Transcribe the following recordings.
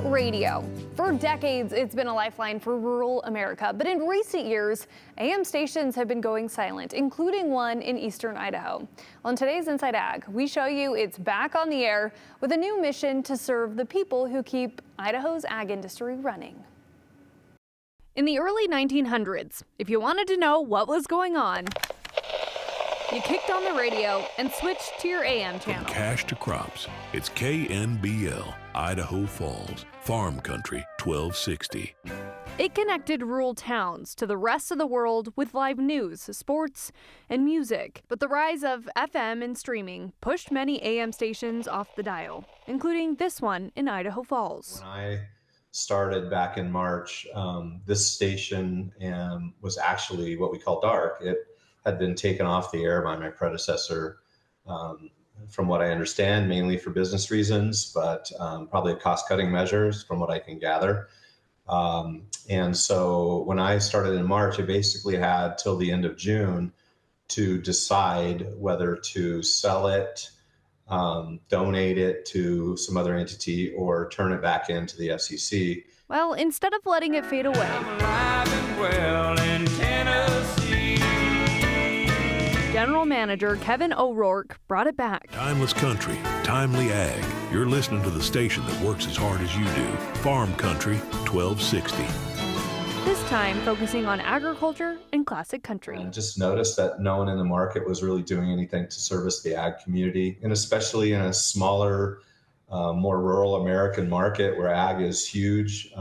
radio. For decades, it's been a lifeline for rural America, but in recent years, AM stations have been going silent, including one in eastern Idaho. On today's Inside Ag, we show you it's back on the air with a new mission to serve the people who keep Idaho's ag industry running. In the early 1900s, if you wanted to know what was going on, you kicked on the radio and switched to your AM channel. From cash to crops, it's KNBL, Idaho Falls, Farm Country 1260. It connected rural towns to the rest of the world with live news, sports, and music. But the rise of FM and streaming pushed many AM stations off the dial, including this one in Idaho Falls. When I started back in March, this station was actually what we call dark. It had been taken off the air by my predecessor, from what I understand, mainly for business reasons, but probably cost-cutting measures from what I can gather. And so when I started in March, I basically had till the end of June to decide whether to sell it, donate it to some other entity, or turn it back into the FCC. Well, instead of letting it fade away, General Manager Kevin O'Rourke brought it back. Timeless country, timely ag. You're listening to the station that works as hard as you do. Farm Country 1260. This time focusing on agriculture and classic country. And just noticed that no one in the market was really doing anything to service the ag community, and especially in a smaller, more rural American market where ag is huge.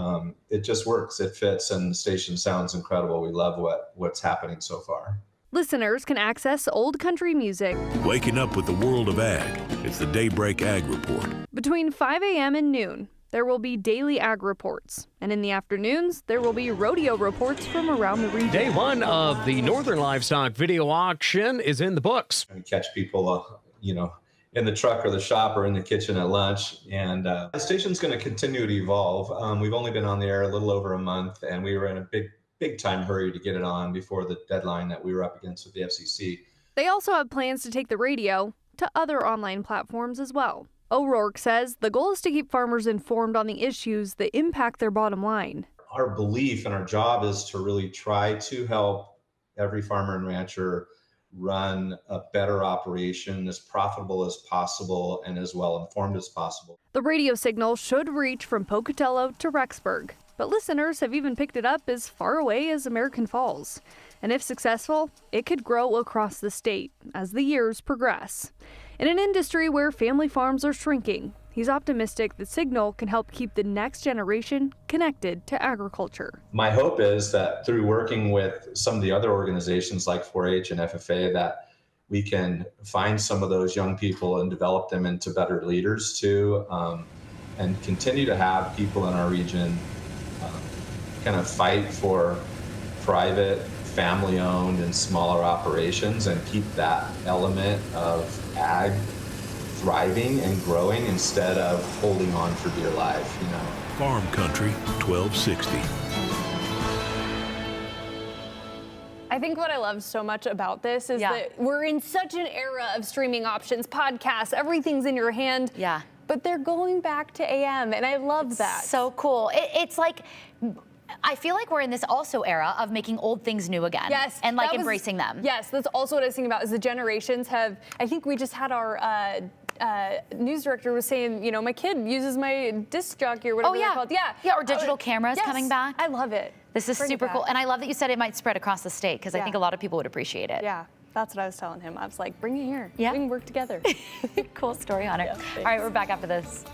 It just works, it fits, and the station sounds incredible. We love what's happening so far. Listeners can access old country music. Waking up with the world of ag. It's the Daybreak Ag Report. Between 5 a.m. and noon, there will be daily ag reports. And in the afternoons, there will be rodeo reports from around the region. Day one of the Northern Livestock Video Auction is in the books. We catch people, in the truck or the shop or in the kitchen at lunch. And the station's going to continue to evolve. We've only been on the air a little over a month, and we were in a big time hurry to get it on before the deadline that we were up against with the FCC. They also have plans to take the radio to other online platforms as well. O'Rourke says the goal is to keep farmers informed on the issues that impact their bottom line. Our belief and our job is to really try to help every farmer and rancher run a better operation, as profitable as possible and as well informed as possible. The radio signal should reach from Pocatello to Rexburg, but listeners have even picked it up as far away as American Falls. And if successful, it could grow across the state as the years progress. In an industry where family farms are shrinking, he's optimistic the signal can help keep the next generation connected to agriculture. My hope is that through working with some of the other organizations like 4-H and FFA, that we can find some of those young people and develop them into better leaders too, and continue to have people in our region kind of fight for private, family-owned and smaller operations and keep that element of ag thriving and growing instead of holding on for dear life, Farm Country 1260. I think what I love so much about this is that we're in such an era of streaming options, podcasts, everything's in your hand. Yeah. But they're going back to AM, and I love that. So cool. It's like, I feel like we're in this also era of making old things new again. Yes. And embracing them. Yes, that's also what I was thinking about, is the generations have, I think we just had our news director was saying, my kid uses my disc jockey or whatever they're called. Yeah, or digital cameras coming back. I love it. This is super cool. And I love that you said it might spread across the state, because I think a lot of people would appreciate it. Yeah, that's what I was telling him. I was like, bring it here. Yeah. We can work together. Cool story on it. Yeah, all right, we're back after this.